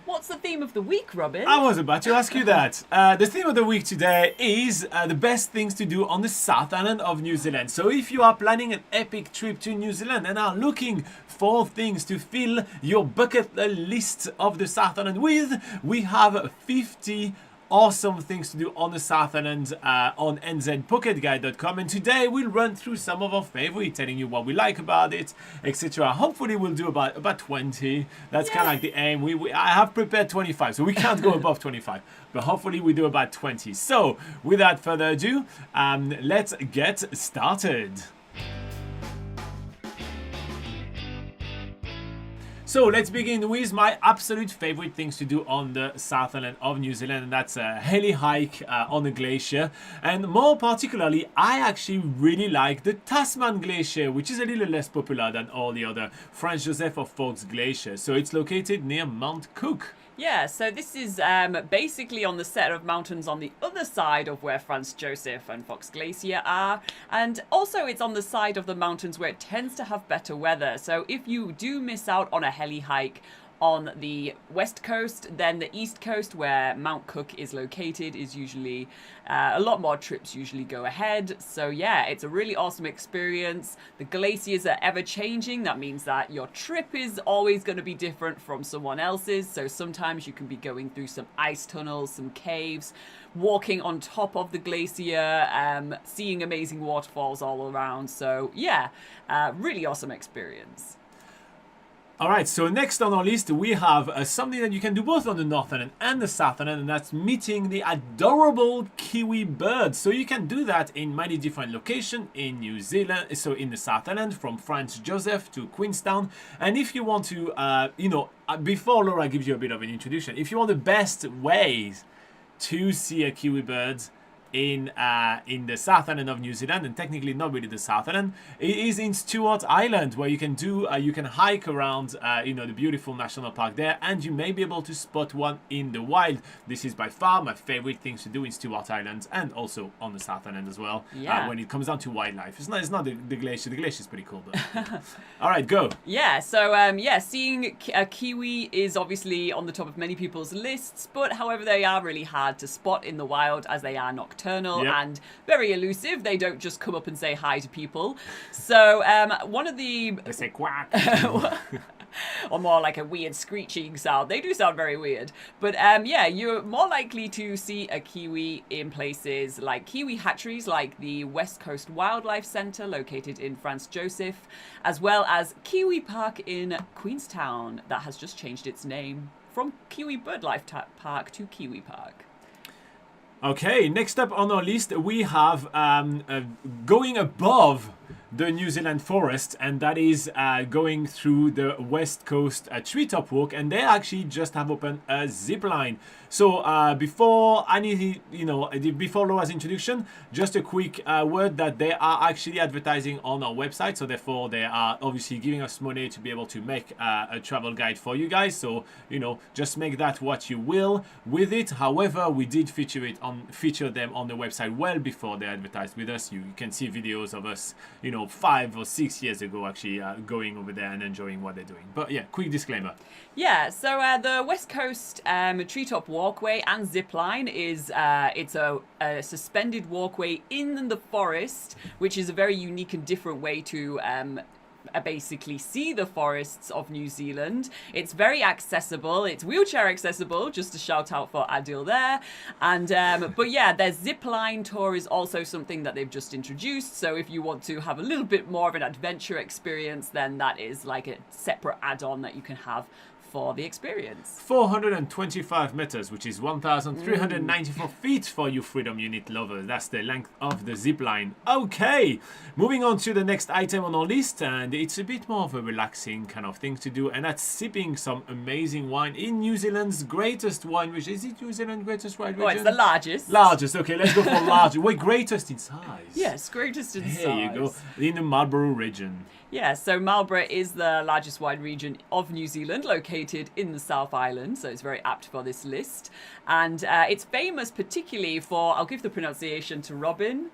What's the theme of the week, Robin? I was about to ask you that. The theme of the week today is the best things to do on the South Island of New Zealand. So if you are planning an epic trip to New Zealand and are looking for things to fill your bucket list of the South Island with, we have 50 awesome things to do on the South Island on nzpocketguide.com, and today we'll run through some of our favorite, telling you what we like about it, etc. Hopefully we'll do about 20. That's kind of like the aim. I have prepared 25, so we can't go above 25, but hopefully we do about 20. So without further ado, let's get started. So let's begin with my absolute favorite things to do on the South Island of New Zealand, and that's a heli hike on the glacier. And more particularly, I actually really like the Tasman Glacier, which is a little less popular than all the other Franz Josef or Fox glaciers. So it's located near Mount Cook. Yeah, so this is basically on the set of mountains on the other side of where Franz Josef and Fox Glacier are. And also it's on the side of the mountains where it tends to have better weather. So if you do miss out on a heli hike on the west coast, then the east coast where Mount Cook is located is usually a lot more trips usually go ahead. So yeah, it's a really awesome experience. The glaciers are ever changing. That means that your trip is always going to be different from someone else's. So sometimes you can be going through some ice tunnels, some caves, walking on top of the glacier, seeing amazing waterfalls all around. So yeah, really awesome experience. Alright, so next on our list we have something that you can do both on the North Island and the South Island, and that's meeting the adorable kiwi birds. So you can do that in many different locations in New Zealand, so in the South Island, from Franz Josef to Queenstown. And if you want to, before Laura gives you a bit of an introduction, if you want the best ways to see a kiwi bird in the South Island of New Zealand, and technically not really the South Island, it is in Stewart Island, where you can do you can hike around the beautiful national park there, and you may be able to spot one in the wild. This is by far my favorite things to do in Stewart Island, and also on the South Island as well. Yeah. When it comes down to wildlife, it's not the glacier. The glacier is pretty cool, but all right, go. Yeah, so seeing a kiwi is obviously on the top of many people's lists, but however they are really hard to spot in the wild as they are nocturnal and very elusive. They don't just come up and say hi to people. So one of the... They say quack. or more like a weird screeching sound. They do sound very weird. But you're more likely to see a kiwi in places like kiwi hatcheries, like the West Coast Wildlife Centre located in Franz Josef, as well as Kiwi Park in Queenstown that has just changed its name from Kiwi Birdlife Park to Kiwi Park. Okay, next up on our list we have going above the New Zealand forest, and that is going through the West Coast treetop walk, and they actually just have opened a zip line. So before Laura's introduction, just a quick word that they are actually advertising on our website, so therefore they are obviously giving us money to be able to make a travel guide for you guys. So just make that what you will with it. However, we did feature them on the website well before they advertised with us. You can see videos of us 5 or 6 years ago actually going over there and enjoying what they're doing. But yeah, quick disclaimer. Yeah, so the West Coast treetop walkway and zip line is it's a suspended walkway in the forest, which is a very unique and different way to basically see the forests of New Zealand. It's very accessible. It's wheelchair accessible, just a shout out for Adil there. And but yeah, their zip line tour is also something that they've just introduced. So if you want to have a little bit more of an adventure experience, then that is like a separate add-on that you can have for the experience. 425 meters, which is 1,394 feet for you Freedom Unit lovers. That's the length of the zip line. Okay, moving on to the next item on our list, and it's a bit more of a relaxing kind of thing to do, and that's sipping some amazing wine in New Zealand's greatest wine region. Is it New Zealand's greatest wine region? Oh, it's the largest. Largest, okay, let's go for large. Wait, greatest in size. Yes, greatest in size. There you go, in the Marlborough region. Yeah, so Marlborough is the largest wine region of New Zealand, located in the South Island, so it's very apt for this list. And it's famous particularly for, I'll give the pronunciation to Robin,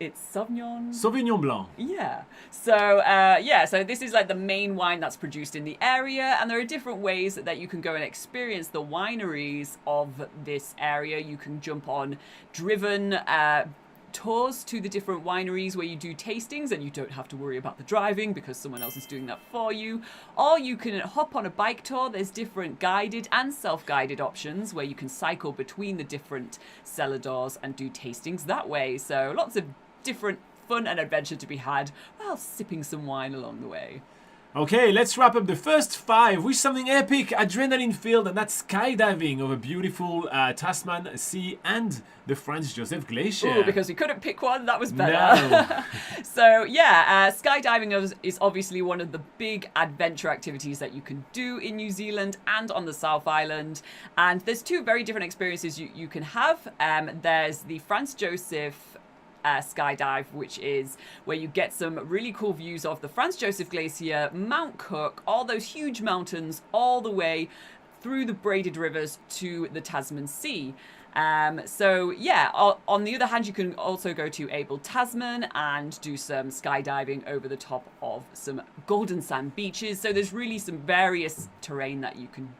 It's Sauvignon. Sauvignon Blanc. Yeah. So so this is like the main wine that's produced in the area, and there are different ways that you can go and experience the wineries of this area. You can jump on driven tours to the different wineries where you do tastings and you don't have to worry about the driving because someone else is doing that for you. Or you can hop on a bike tour. There's different guided and self-guided options where you can cycle between the different cellar doors and do tastings that way. So lots of different fun and adventure to be had while sipping some wine along the way. Okay, let's wrap up the first 5 with something epic, adrenaline filled, and that's skydiving over beautiful Tasman Sea and the Franz Josef Glacier. Ooh, because we couldn't pick one, that was better. No. So skydiving is obviously one of the big adventure activities that you can do in New Zealand and on the South Island. And there's 2 very different experiences you can have. There's the Franz Josef skydive, which is where you get some really cool views of the Franz Josef Glacier, Mount Cook, all those huge mountains, all the way through the braided rivers to the Tasman Sea. On the other hand, you can also go to Abel Tasman and do some skydiving over the top of some golden sand beaches. So there's really some various terrain that you can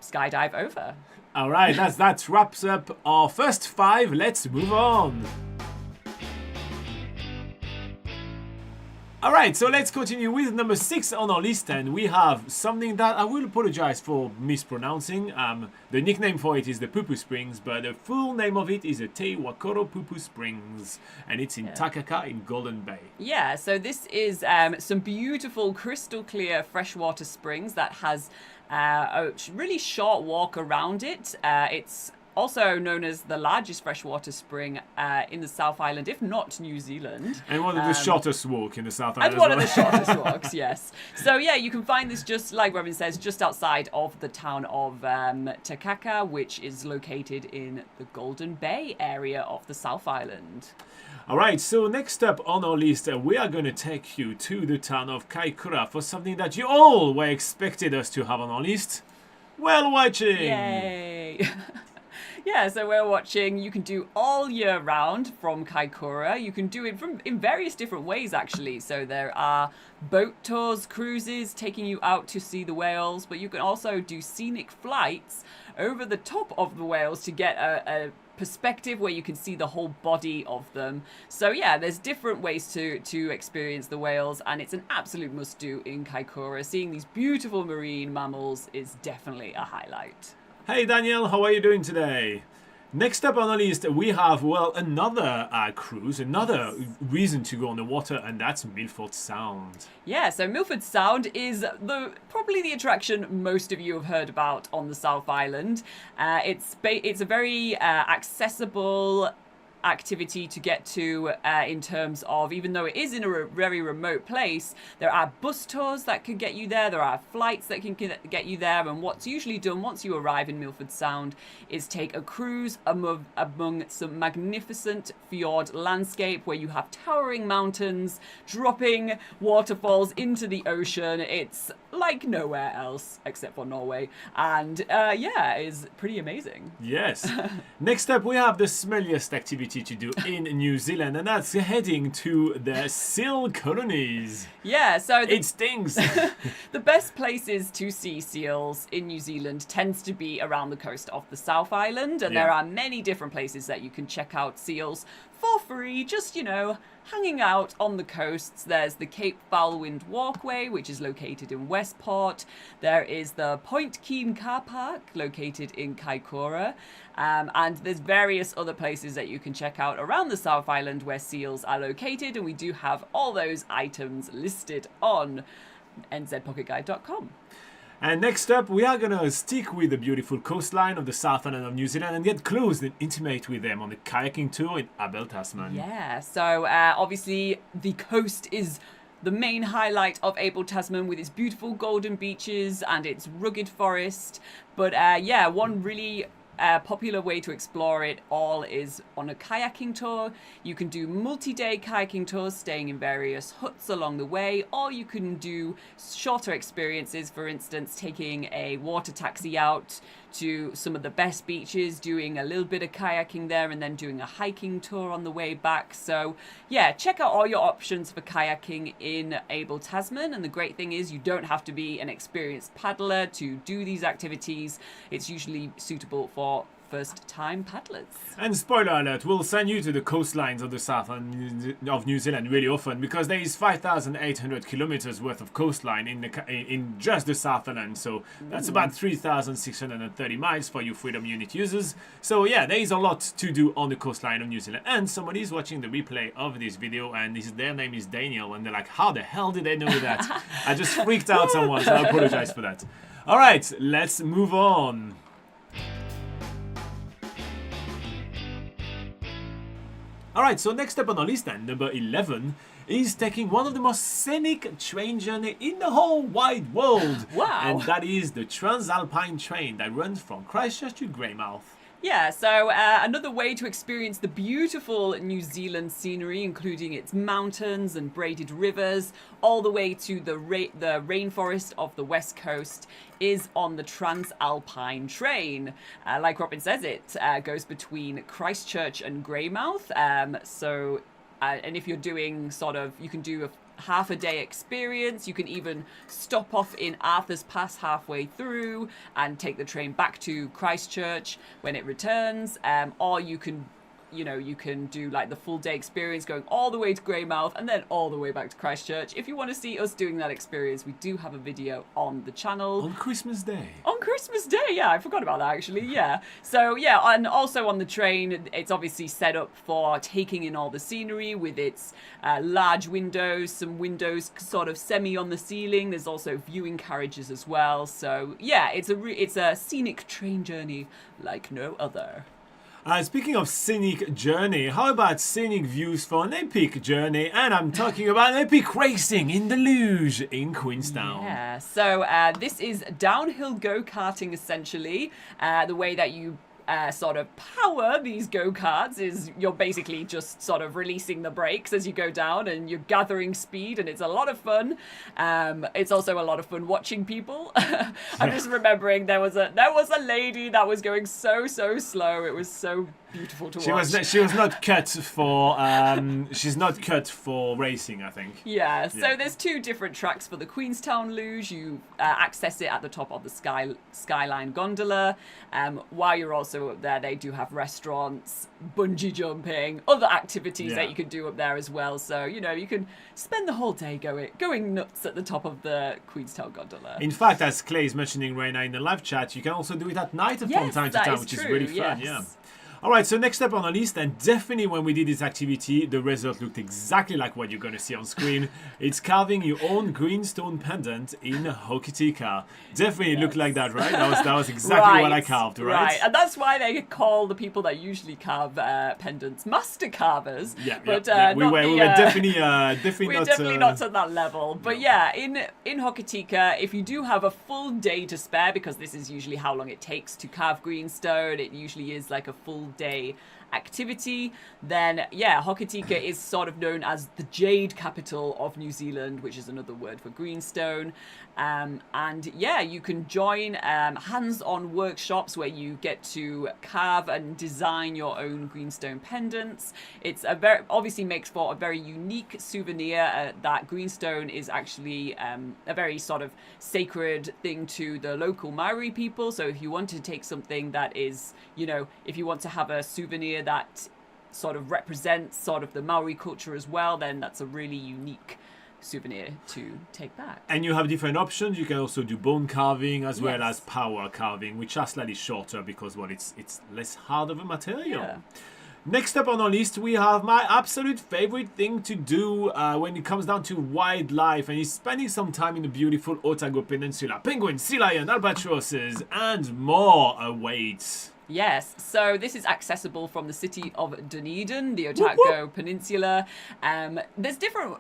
skydive over. All right, that wraps up our first 5. Let's move on. Alright, so let's continue with number 6 on our list, and we have something that I will apologize for mispronouncing. The nickname for it is the Poopoo Springs, but the full name of it is the Te Wakoro Poopoo Springs, and it's in Takaka in Golden Bay. Yeah, so this is some beautiful crystal clear freshwater springs that has a really short walk around it. It's also known as the largest freshwater spring in the South Island, if not New Zealand. And one of the shortest walk in the South Island. And one of the shortest walks, yes. So yeah, you can find this, just like Robin says, just outside of the town of Takaka, which is located in the Golden Bay area of the South Island. Alright, so next up on our list, we are going to take you to the town of Kaikura for something that you all were expected us to have on our list. Whale watching! Yay! Yeah, so we're watching, you can do all year round from Kaikura. You can do it in various different ways, actually. So there are boat tours, cruises, taking you out to see the whales, but you can also do scenic flights over the top of the whales to get a perspective where you can see the whole body of them. So yeah, there's different ways to experience the whales, and it's an absolute must-do in Kaikura. Seeing these beautiful marine mammals is definitely a highlight. Hey Daniel, how are you doing today? Next up on the list, we have, well, another cruise, another reason to go on the water, and that's Milford Sound. Yeah, so Milford Sound is probably the attraction most of you have heard about on the South Island. It's a very accessible activity to get to in terms of, even though it is in a very remote place, there are bus tours that can get you there, there are flights that can get you there, and what's usually done once you arrive in Milford Sound is take a cruise among some magnificent fjord landscape where you have towering mountains dropping waterfalls into the ocean. It's like nowhere else except for Norway, and yeah, it's pretty amazing. Yes. Next up, we have the smelliest activity to do in New Zealand, and that's heading to the seal colonies. Yeah, so it stings. The best places to see seals in New Zealand tends to be around the coast of the South Island, and there are many different places that you can check out seals for free, just, hanging out on the coasts. There's the Cape Foulwind Walkway, which is located in Westport. There is the Point Keen Car Park, located in Kaikura. And there's various other places that you can check out around the South Island where seals are located, and we do have all those items listed on nzpocketguide.com. And next up, we are going to stick with the beautiful coastline of the South Island of New Zealand and get close and intimate with them on the kayaking tour in Abel Tasman. Yeah, so obviously the coast is the main highlight of Abel Tasman, with its beautiful golden beaches and its rugged forest. But yeah, one really popular way to explore it all is on a kayaking tour. You can do multi-day kayaking tours, staying in various huts along the way, or you can do shorter experiences, for instance, taking a water taxi out to some of the best beaches, doing a little bit of kayaking there, and then doing a hiking tour on the way back. So yeah, check out all your options for kayaking in Abel, Tasman. And the great thing is you don't have to be an experienced paddler to do these activities. It's usually suitable for first-time paddlers. And spoiler alert, we'll send you to the coastlines of the south of New Zealand really often, because there is 5,800 kilometers worth of coastline in just the South Island. So that's about 3,630 miles for you Freedom Unit users. So yeah, there is a lot to do on the coastline of New Zealand. And somebody is watching the replay of this video, and their name is Daniel, and they're like, how the hell did they know that? I just freaked out someone, so I apologize for that. All right, let's move on. Alright, so next up on our list, then, number 11, is taking one of the most scenic train journey in the whole wide world. Wow! And that is the Transalpine Train that runs from Christchurch to Greymouth. Yeah, so another way to experience the beautiful New Zealand scenery, including its mountains and braided rivers, all the way to the rainforest of the west coast, is on the Transalpine Train. Like Robin says, it goes between Christchurch and Greymouth. And if you're doing you can do a half a day experience. You can even stop off in Arthur's Pass halfway through and take the train back to Christchurch when it returns, or you can do like the full day experience going all the way to Greymouth and then all the way back to Christchurch. If you want to see us doing that experience, we do have a video on the channel. On Christmas Day. On Christmas Day, yeah, I forgot about that actually, yeah. So yeah, and also on the train, it's obviously set up for taking in all the scenery with its large windows, some windows sort of semi on the ceiling. There's also viewing carriages as well. So yeah, it's a scenic train journey like no other. Speaking of scenic journey, how about scenic views for an epic journey? And I'm talking about epic racing in the luge in Queenstown. Yeah, so this is downhill go-karting essentially. The way that you sort of power these go-karts is you're basically just sort of releasing the brakes as you go down and you're gathering speed, and it's a lot of fun. It's also a lot of fun watching people. I'm just remembering there was a lady that was going so slow. It was so beautiful to watch. She was not cut for she's not cut for racing, I think. Yeah, so there's two different tracks for the Queenstown luge. You access it at the top of the Skyline gondola. While you're also up there, they do have restaurants, bungee jumping, other activities that you can do up there as well. So, you can spend the whole day going nuts at the top of the Queenstown gondola. In fact, as Clay is mentioning right now in the live chat, you can also do it at night from time to time, which is really fun. Yeah. Alright, so next up on our list, and definitely when we did this activity, the result looked exactly like what you're going to see on screen. It's carving your own greenstone pendant in Hokitika. Definitely looked like that, right? That was exactly what I carved, right? Right, and that's why they call the people that usually carve pendants master carvers. Yeah, but we were definitely not to that level. But yeah, in Hokitika, if you do have a full day to spare, because this is usually how long it takes to carve greenstone, it usually is like a full day activity, then yeah, Hokitika is sort of known as the jade capital of New Zealand, which is another word for greenstone. And yeah, you can join hands-on workshops where you get to carve and design your own greenstone pendants. It's obviously makes for a very unique souvenir. That greenstone is actually a very sort of sacred thing to the local Maori people. So if you want to take something that is, if you want to have a souvenir that sort of represents sort of the Maori culture as well, then that's a really unique souvenir to take back. And you have different options. You can also do bone carving as well as power carving, which are slightly shorter because it's less hard of a material. Yeah. Next up on our list, we have my absolute favorite thing to do when it comes down to wildlife, and it's spending some time in the beautiful Otago Peninsula. Penguins, sea lion, albatrosses, and more awaits. Yes, so this is accessible from the city of Dunedin, the Otago Peninsula. There's different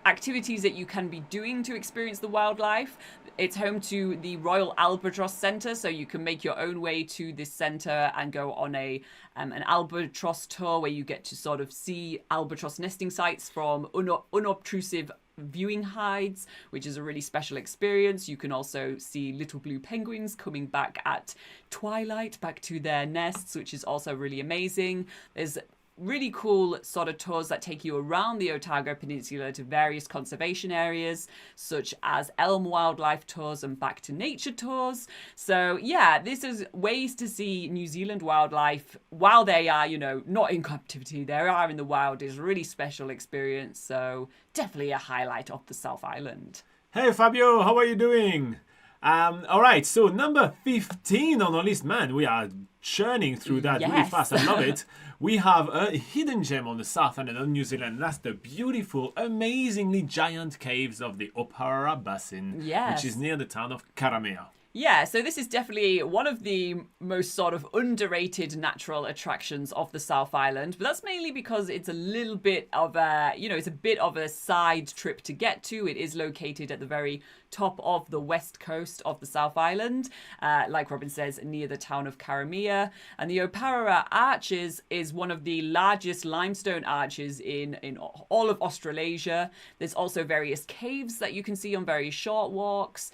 activities that you can be doing to experience the wildlife. It's home to the Royal Albatross Centre, so you can make your own way to this centre and go on an albatross tour where you get to sort of see albatross nesting sites from unobtrusive viewing hides, which is a really special experience. You can also see little blue penguins coming back at twilight, back to their nests, which is also really amazing. There's really cool sort of tours that take you around the Otago Peninsula to various conservation areas, such as elm wildlife tours and back to nature tours. So yeah, this is ways to see New Zealand wildlife while they are, not in captivity. They are in the wild. Is a really special experience. So definitely a highlight of the South Island. Hey Fabio, how are you doing? All right, so number 15 on our list, man, we are churning through that really fast. I love it. We have a hidden gem on the South Island of New Zealand. That's the beautiful, amazingly giant caves of the Oparara Basin, which is near the town of Karamea. Yeah, so this is definitely one of the most sort of underrated natural attractions of the South Island, but that's mainly because it's a little bit of it's a bit of a side trip to get to. It is located at the very top of the west coast of the South Island, like Robin says, near the town of Karamea. And the Oparara Arches is one of the largest limestone arches in all of Australasia. There's also various caves that you can see on very short walks.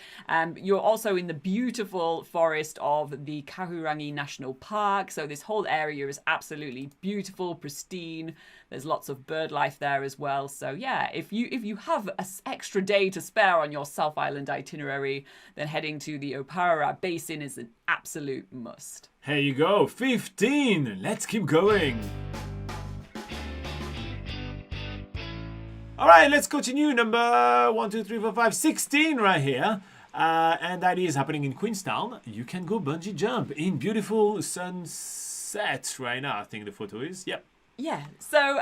You're also in the beautiful forest of the Kahurangi National Park. So this whole area is absolutely beautiful, pristine. There's lots of bird life there as well. So yeah, if you have an extra day to spare on your South Island itinerary, then heading to the Oparara Basin is an absolute must. Here you go, 15. Let's keep going. All right, let's continue. Number 1, 2, 3, 4, 5, 16 right here. And that is happening in Queenstown. You can go bungee jump in beautiful sunset right now. I think the photo is. Yep. Yeah. So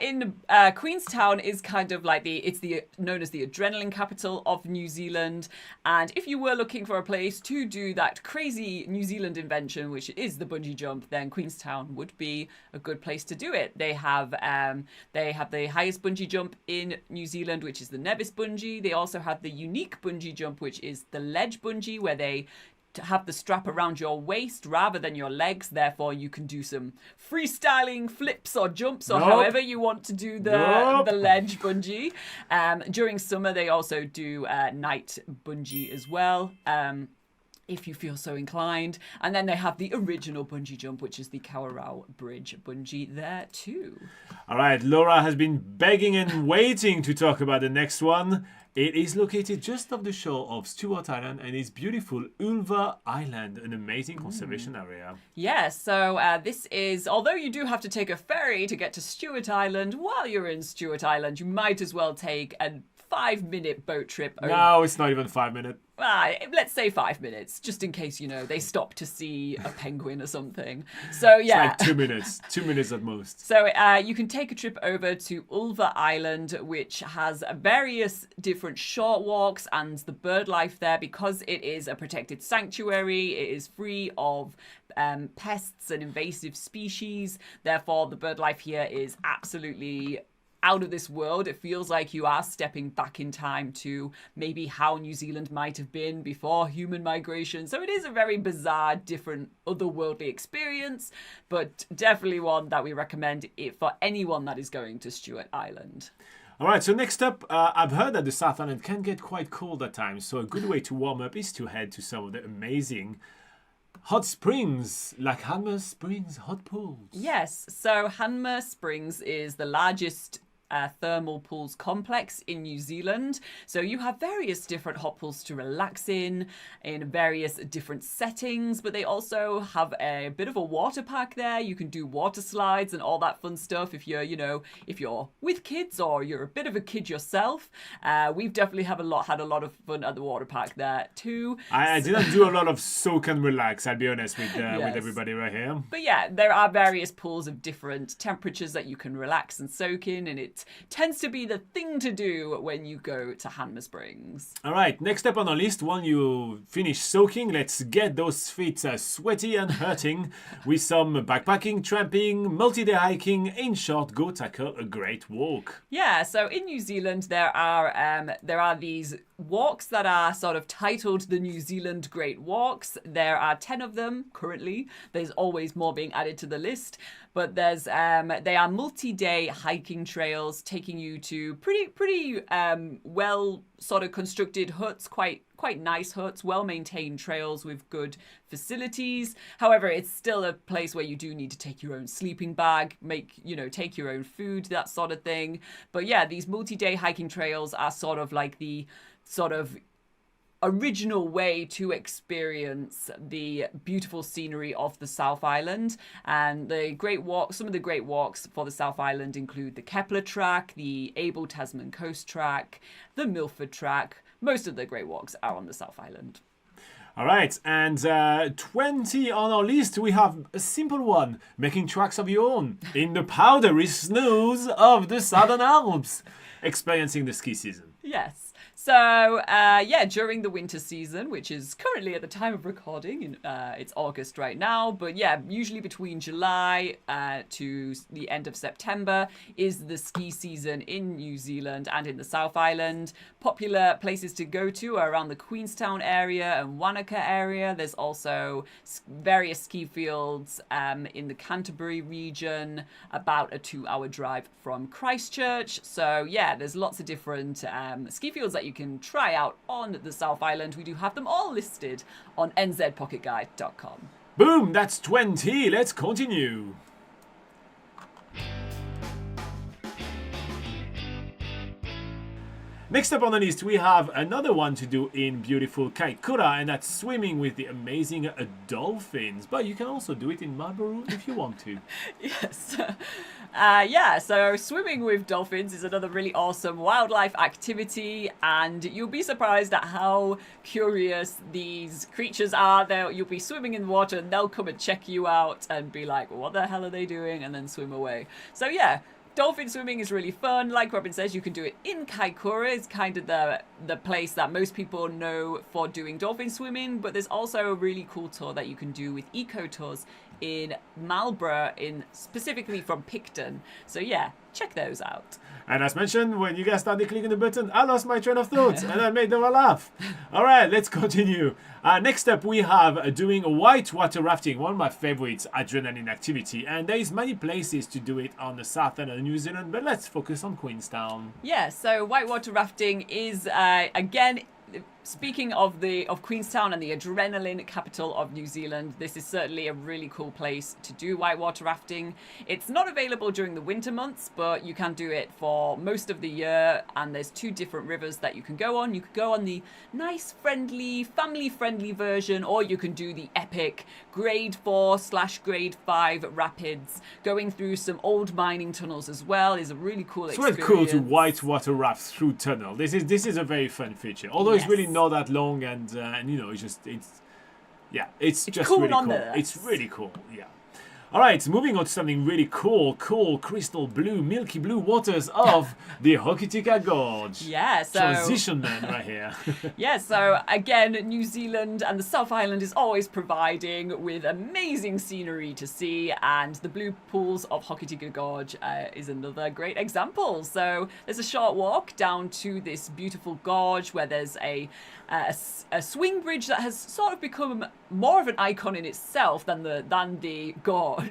in Queenstown is kind of like it's known as the adrenaline capital of New Zealand. And if you were looking for a place to do that crazy New Zealand invention, which is the bungee jump, then Queenstown would be a good place to do it. They have the highest bungee jump in New Zealand, which is the Nevis bungee. They also have the unique bungee jump, which is the ledge bungee, where they to have the strap around your waist rather than your legs. Therefore, you can do some freestyling flips or jumps or however you want to do the ledge bungee. During summer, they also do night bungee as well. If you feel so inclined. And then they have the original bungee jump, which is the Kawarau Bridge bungee there too. All right, Laura has been begging and waiting to talk about the next one. It is located just off the shore of Stewart Island and is beautiful Ulva Island, an amazing conservation area. Yes, so this is, although you do have to take a ferry to get to Stewart Island, while you're in Stewart Island, you might as well take a 5-minute boat trip. No, it's not even 5 minutes. Let's say 5 minutes, just in case, they stop to see a penguin or something. So, yeah. It's like 2 minutes. 2 minutes at most. So, you can take a trip over to Ulva Island, which has various different short walks and the bird life there. Because it is a protected sanctuary, it is free of pests and invasive species. Therefore, the bird life here is absolutely out of this world. It feels like you are stepping back in time to maybe how New Zealand might have been before human migration. So it is a very bizarre, different, otherworldly experience, but definitely one that we recommend it for anyone that is going to Stewart Island. All right, so next up, I've heard that the South Island can get quite cold at times, so a good way to warm up is to head to some of the amazing hot springs, like Hanmer Springs hot pools. Yes, so Hanmer Springs is the largest thermal pools complex in New Zealand. So you have various different hot pools to relax in various different settings, but they also have a bit of a water park there. You can do water slides and all that fun stuff if you're, if you're with kids or you're a bit of a kid yourself. We've definitely had a lot of fun at the water park there too. I didn't do a lot of soak and relax, I'll be honest with everybody right here. But yeah, there are various pools of different temperatures that you can relax and soak in, and it tends to be the thing to do when you go to Hanmer Springs. All right, next up on our list, when you finish soaking, let's get those feet sweaty and hurting with some backpacking, tramping, multi-day hiking. In short, go tackle a great walk. Yeah, so in New Zealand there are these walks that are sort of titled the New Zealand Great Walks. There are 10 of them currently. There's always more being added to the list. But there's they are multi-day hiking trails taking you to pretty well sort of constructed huts, quite nice huts, well-maintained trails with good facilities. However, it's still a place where you do need to take your own sleeping bag, take your own food, that sort of thing. But yeah, these multi-day hiking trails are sort of like the sort of original way to experience the beautiful scenery of the South Island. And some of the great walks for the South Island include the Kepler Track, the Able Tasman Coast Track, the Milford Track. Most of the great walks are on the South Island. All right, and 20 on our list, we have a simple one, making tracks of your own in the powdery snows of the Southern Alps, experiencing the ski season. Yes. So, during the winter season, which is currently at the time of recording, it's August right now, but yeah, usually between July to the end of September is the ski season in New Zealand and in the South Island. Popular places to go to are around the Queenstown area and Wanaka area. There's also various ski fields in the Canterbury region, about a 2-hour drive from Christchurch. So yeah, there's lots of different ski fields that you can try out on the South Island. We do have them all listed on nzpocketguide.com. Boom, that's 20. Let's continue. Next up on the list, we have another one to do in beautiful Kaikura, and that's swimming with the amazing dolphins. But you can also do it in Marlborough if you want to. Yes. So swimming with dolphins is another really awesome wildlife activity, and you'll be surprised at how curious these creatures are. You'll be swimming in the water and they'll come and check you out and be like, what the hell are they doing? And then swim away. So yeah, dolphin swimming is really fun. Like Robin says, you can do it in Kaikura. It's kind of the place that most people know for doing dolphin swimming, but there's also a really cool tour that you can do with eco tours in Marlborough, specifically from Picton. So yeah, check those out. And as mentioned, when you guys started clicking the button, I lost my train of thought and I made them all laugh. All right, let's continue. Next up, we have doing whitewater rafting, one of my favorites adrenaline activity. And there is many places to do it on the south end of New Zealand, but let's focus on Queenstown. Yeah, so whitewater rafting is, again, speaking of Queenstown and the adrenaline capital of New Zealand, this is certainly a really cool place to do whitewater rafting. It's not available during the winter months, but you can do it for most of the year, and there's 2 different rivers that you can go on. You could go on the nice, friendly, family-friendly version, or you can do the epic grade 4/grade 5 rapids. Going through some old mining tunnels as well is a really cool experience. It's quite cool to whitewater raft through tunnel. This is a very fun feature. Although it's really not that long, and it's just cool really cool. It's really cool. Yeah. All right, moving on to something really cool, crystal blue, milky blue waters of the Hokitika Gorge. Yeah, so transition man right here. Yeah, so again, New Zealand and the South Island is always providing with amazing scenery to see, and the blue pools of Hokitika Gorge is another great example. So there's a short walk down to this beautiful gorge where there's a swing bridge that has sort of become more of an icon in itself than the gorge.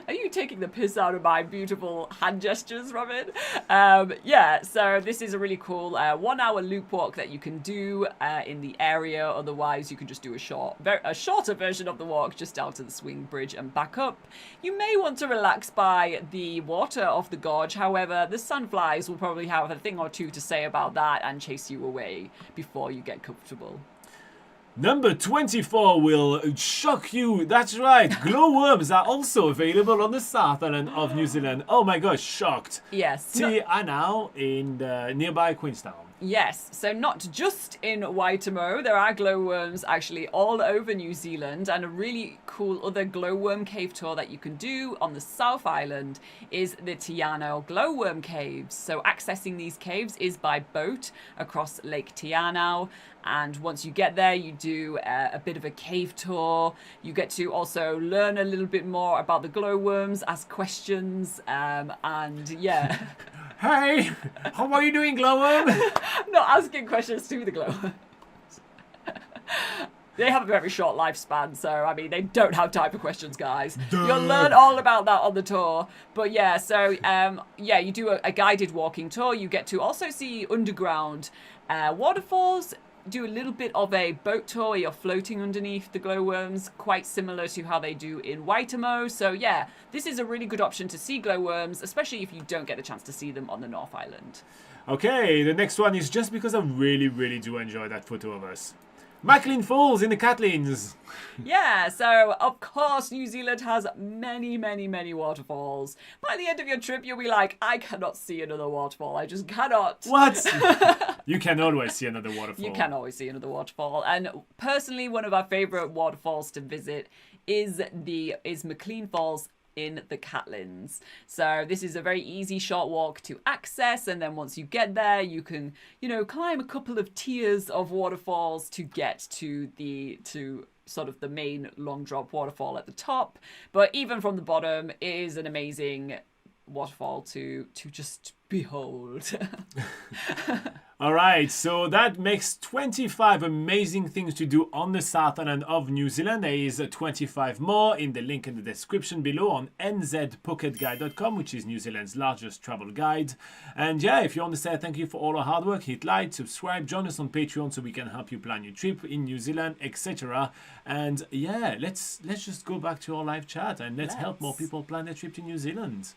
Are you taking the piss out of my beautiful hand gestures, Robin? So this is a really cool 1-hour loop walk that you can do in the area. Otherwise, you can just do a shorter version of the walk just down to the swing bridge and back up. You may want to relax by the water of the gorge. However, the sandflies will probably have a thing or two to say about that and chase you away before you get comfortable. Number 24 will shock you. That's right. Glowworms are also available on the South Island of New Zealand. Oh my gosh, shocked. Yes. Te Anau in the nearby Queenstown. Yes, so not just in Waitomo, there are glowworms actually all over New Zealand, and a really cool other glowworm cave tour that you can do on the South Island is the Te Anau glowworm caves. So accessing these caves is by boat across Lake Te Anau, and once you get there, you do a bit of a cave tour. You get to also learn a little bit more about the glowworms, ask questions, and yeah. Hey, how are you doing, glowworm? Not asking questions to the glowworms. They have a very short lifespan, so I mean, they don't have time for questions, guys. Duh. You'll learn all about that on the tour. But yeah, so yeah, you do a guided walking tour. You get to also see underground waterfalls. Do a little bit of a boat tour where you're floating underneath the glowworms, quite similar to how they do in Waitomo. So yeah, this is a really good option to see glowworms, especially if you don't get the chance to see them on the North Island. Okay, the next one is just because I really, really do enjoy that photo of us. Maclean Falls in the Catlins. Yeah, so of course New Zealand has many, many, many waterfalls. By the end of your trip, you'll be like, I cannot see another waterfall. I just cannot. What? You can always see another waterfall. You can always see another waterfall. And personally, one of our favorite waterfalls to visit is McLean Falls in the Catlins. So this is a very easy short walk to access, and then once you get there you can, you know, climb a couple of tiers of waterfalls to get to sort of the main long drop waterfall at the top. But even from the bottom, it is an amazing waterfall to just behold. All right, so that makes 25 amazing things to do on the South Island of New Zealand. There is 25 more in the link in the description below on nzpocketguide.com, which is New Zealand's largest travel guide. And yeah, if you want to say thank you for all our hard work, hit like, subscribe, join us on Patreon so we can help you plan your trip in New Zealand, etc. And yeah, let's just go back to our live chat and let's help more people plan their trip to New Zealand.